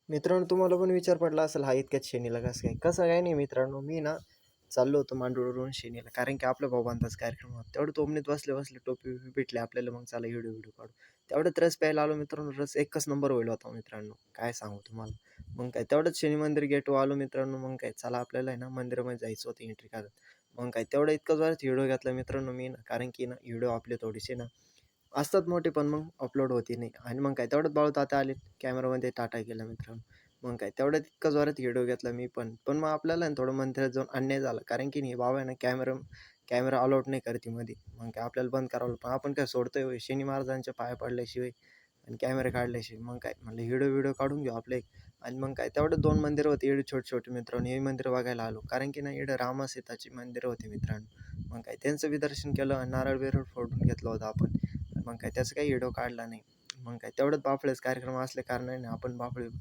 मित्रांनो, तुम्हाला पण विचार पडला असेल, हा इतक्यात शनीला कसं काय? कसं काय नाही मित्रांनो, मी ना चाललो होतो मांडुळवरून शनीला, कारण की आपल्या भाऊबंधाचा कार्यक्रम होता. तेवढं तोमणीत बसले-बसले टोपी-बिपी भेटली आपल्याला, मग चला व्हिडिओ-बिडिओ काढू. तेवढ्यात रस प्यायला आलो मित्रांनो, रस एकच नंबर होईल होता मित्रांनो, काय सांगू तुम्हाला. मग काय तेवढंच शनी मंदिर गेटवर आलो मित्रांनो, मग काय चला आपल्याला आहे ना मंदिरामध्ये जायचं होतं एंट्री करत. मग काय तेवढं इतकं जोरात व्हिडिओ घेतला मित्रांनो मी ना, कारण की ना व्हिडिओ आपले थोडेसे ना असतात मोठे, पण मग अपलोड होते नाही. आणि मग काय तेवढ्यात बाळूतात्या आले. कॅमेरामध्ये टाटा केला मित्रांनो. मग काय तेवढ्यात इतका जोरात व्हिडिओ घेतला मी पण. पण मग आपल्याला आहे ना थोडं मंदिरात जाऊन अन्याय झाला. कारण की नाही बाबा आहे ना कॅमेरा अलाउड नाही करते मध्ये. मग काय आपल्याला बंद करावं लागलं. पण आपण काय सोडतोय होय? शनी महाराजांच्या पाया पडल्याशिवाय आणि कॅमेरा काढल्याशिवाय. मग काय म्हणलं व्हिडिओ काढून घेऊ आपले. आणि मग काय तेवढं 2 मंदिरं होती एवढे छोटे-छोटे मित्रांनो. हे मंदिर बघायला आलो. कारण की ना इकडं रामा-सीताची मंदिरं होती मित्रांनो. मग काय त्यांचं बी दर्शन केलं आणि नारळ-बिरळ फोडून घेतला होता आपण. मग काय त्याचा काही व्हिडिओ काढला नाही. मग काय तेवढ्यात बाफळेचा कार्यक्रम असल्या कारणाने आपण बाफळे-बिफळे